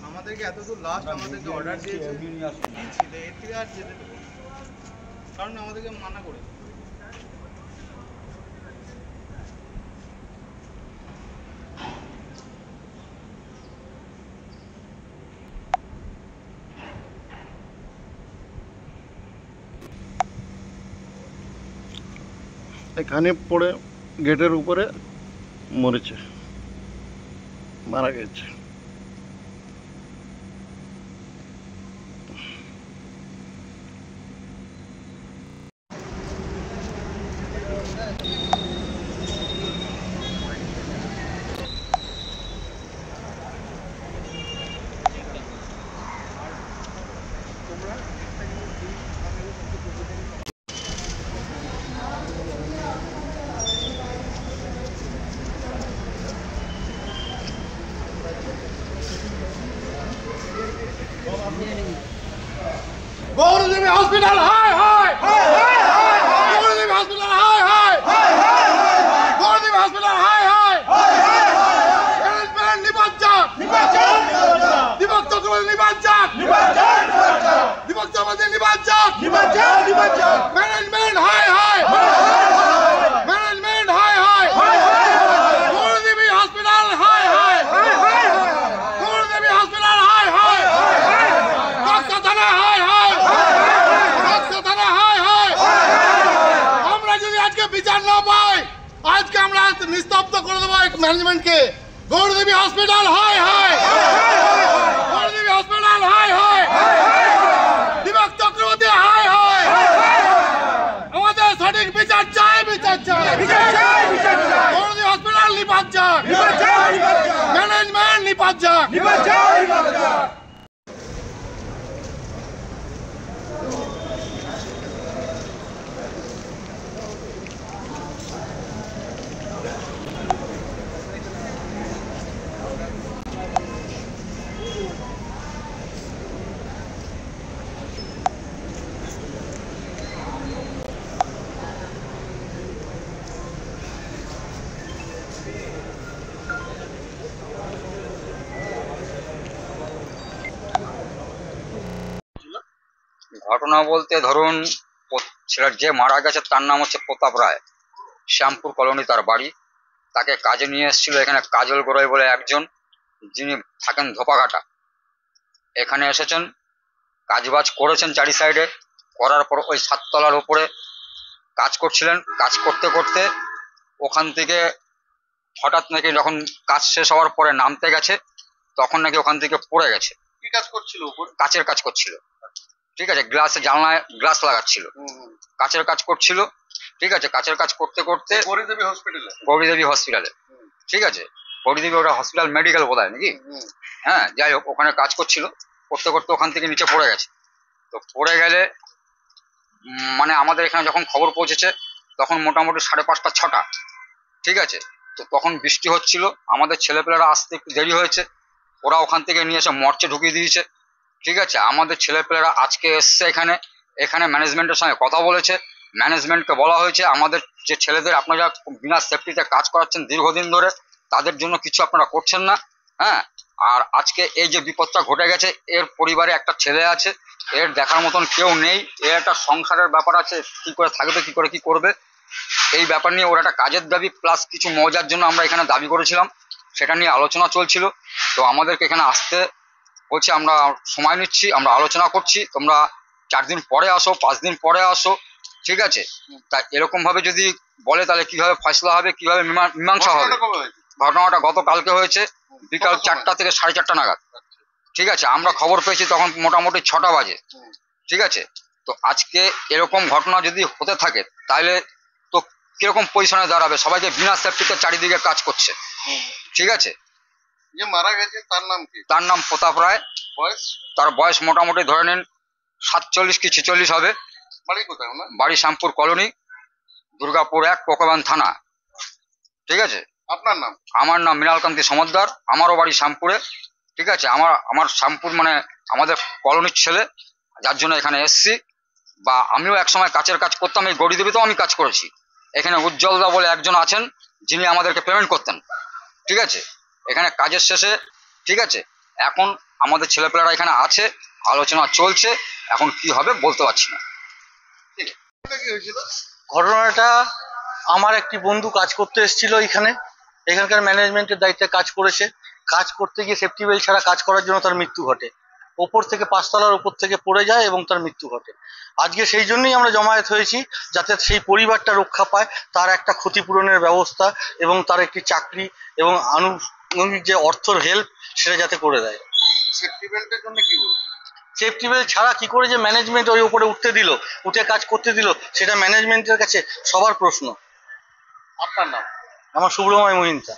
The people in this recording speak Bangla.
আমাদেরকে এতদূর লাস্ট আমাদেরকে অর্ডার দিয়েছে এর থেকে আর যেতে দেবো কারণ আমাদেরকে মানা করে এখানে পড়ে গেটের উপরে মরেছে, মারা গেছে। গৌরদেবী হসপিটাল হায় হায় গৌরদেবী হসপিটাল হায় হায় গৌরদেবী হসপিটাল হায় হায় ম্যানেজমেন্ট নিবাঞ্চক দীপক চক্রবর্তী নিবাঞ্চক দীপক চক্রবর্তী নিবাঞ্চক ম্যানেজমেন্ট হায় হায় ম্যানেজমেন্ট হায় হায় গৌরদেবী হসপিটাল হায় হায় গৌরদেবী হসপিটাল হায় হায় কক্সা থানা হায় হায় কক্সা থানা হায় হায় আমরা যদি আজকে বিচার না পাই আজকে আমরা নিস্তব্ধ করে দেবো ম্যানেজমেন্টকে। গৌরদেবী হসপিটাল হায় হায় গৌরদেবী হসপিটাল হায় হায় দীপক চক্রবর্তী হায় হায় আমাদের সঠিক বিচার চাই বিচার চাই গৌরদেবী হসপিটাল নিপাজ্জাক ম্যানেজমেন্ট নিপাজ্জাক ঘটনা বলতে ধরুন ছেলের যে মারা গেছে তার নাম হচ্ছে প্রতাপ রায়, শ্যামপুর কলোনি তার বাড়ি। তাকে কাজে নিয়ে এসেছিল এখানে কাজল গড়াই বলে একজন, যিনি থাকেন ধোপাঘাটা। এখানে এসেছেন, কাজবাজ করেছেন চারি সাইডে, করার পর ওই 7 তলার উপরে কাজ করছিলেন। কাজ করতে করতে ওখান থেকে হঠাৎ নাকি যখন কাজ শেষ হওয়ার পরে নামতে গেছে তখন নাকি ওখান থেকে পড়ে গেছে। কি কাজ করছিল উপর? কাচের কাজ করছিল, ঠিক আছে, গ্লাসে জানলায় গ্লাস লাগাচ্ছিল, কাচের কাজ করছিল, ঠিক আছে। কাচের কাজ করতে করতে গৌরীদেবী হসপিটালে, ঠিক আছে, গৌরীদেবী ওটা হসপিটাল মেডিকেল বোধ হয় নাকি, হ্যাঁ, যাই হোক ওখানে কাজ করছিল, করতে করতে ওখান থেকে নিচে পড়ে গেছে। তো পড়ে গেলে মানে আমাদের এখানে যখন খবর পৌঁছেছে তখন মোটামুটি 5:30 6টা, ঠিক আছে। তো তখন বৃষ্টি হচ্ছিল, আমাদের ছেলেপেলেরা আসতে একটু দেরি হয়েছে, ওরা ওখান থেকে নিয়ে এসে মর্চে ঢুকিয়ে দিয়েছে, ঠিক আছে। আমাদের ছেলেপেলেরা আজকে এসছে এখানে, এখানে ম্যানেজমেন্টের সঙ্গে কথা বলেছে। ম্যানেজমেন্টকে বলা হয়েছে আমাদের যে ছেলেদের আপনারা বিনা সেফটিতে কাজ করাচ্ছেন দীর্ঘদিন ধরে, তাদের জন্য কিছু আপনারা করছেন না, হ্যাঁ। আর আজকে এই যে বিপদটা ঘটে গেছে, এর পরিবারে একটা ছেলে আছে, এর দেখার মতন কেউ নেই, এর একটা সংসারের ব্যাপার আছে, কি করে থাকবে, কি করে কি করবে, এই ব্যাপার নিয়ে ওর একটা কাজের দাবি প্লাস কিছু মজার জন্য আমরা এখানে দাবি করেছিলাম, সেটা নিয়ে আলোচনা চলছিল। তো আমাদেরকে এখানে আসতে বলছে, আমরা সময় নিচ্ছি, আমরা আলোচনা করছি, তোমরা 4 দিন পরে আসো, 5 দিন পরে আসো, ঠিক আছে। তা এরকম ভাবে যদি বলে তাহলে কিভাবে ফয়সলা হবে, কিভাবে মীমাংসা হবে। ঘটনাটা গতকালকে হয়েছে বিকাল 4টা থেকে 4:30 নাগাদ, ঠিক আছে। আমরা খবর পেয়েছি তখন মোটামুটি 6টা বাজে, ঠিক আছে। তো আজকে এরকম ঘটনা যদি হতে থাকে তাহলে তো কিরকম পজিশনে দাঁড়াবে, সবাইকে বিনা সেফটিতে চারিদিকে কাজ করছে, ঠিক আছে। যে মারা গেছে তার নাম কি? তার নাম প্রতাপ রায়। বয়স? তার বয়স মোটামুটি ধরে নিন 47 কি 46 হবে। বাড়ি কোথায়? বাড়ি শ্যামপুর কলোনি, দুর্গাপুর 1, কোকবান থানা, ঠিক আছে। আপনার নাম? আমার নাম মৃণালকান্তি সমদ্দার, আমারও বাড়ি শ্যামপুরে, ঠিক আছে। আমার শ্যামপুর মানে আমাদের কলোনির ছেলে, যার জন্য এখানে এসছি। বা আমিও একসময় কাচের কাজ করতাম, এই গৌরীদেবীতেও আমি কাজ করেছি। এখানে উজ্জ্বলদা বলে একজন আছেন যিনি আমাদেরকে পেমেন্ট করতেন, ঠিক আছে। এখানে কাজের শেষে, ঠিক আছে, এখন আমাদের ছেলেপেলেরা এখানে আছে, আলোচনা চলছে, এখন কি হবে বলতে পারছি না। কি হয়েছিল? ঘটনাটা, আমার একটি বন্ধু কাজ করতে এসেছিল এখানকার ম্যানেজমেন্টের দায়িত্বে কাজ করেছে। কাজ করতে গিয়ে সেফটি বেল্ট ছাড়া কাজ করার জন্য তার মৃত্যু ঘটে। ওপর থেকে 5 তলার ওপর থেকে পড়ে যায় এবং তার মৃত্যু ঘটে। আজকে সেই জন্যই আমরা জমায়েত হয়েছি, যাতে সেই পরিবারটা রক্ষা পায়, তার একটা ক্ষতিপূরণের ব্যবস্থা এবং তার একটি চাকরি এবং আনুষঙ্গিক যে অর্থর হেল্প সেটা যাতে করে দেয়। সেফটি বেল্টের জন্য কি বলবো? সেফটি বেল্ট ছাড়া কি করে যে ম্যানেজমেন্ট ওই উপরে উঠে কাজ করতে দিল, সেটা ম্যানেজমেন্টের কাছে সবার প্রশ্ন। আপনার নাম? আমার সুব্রময় মহিন্দ্রা।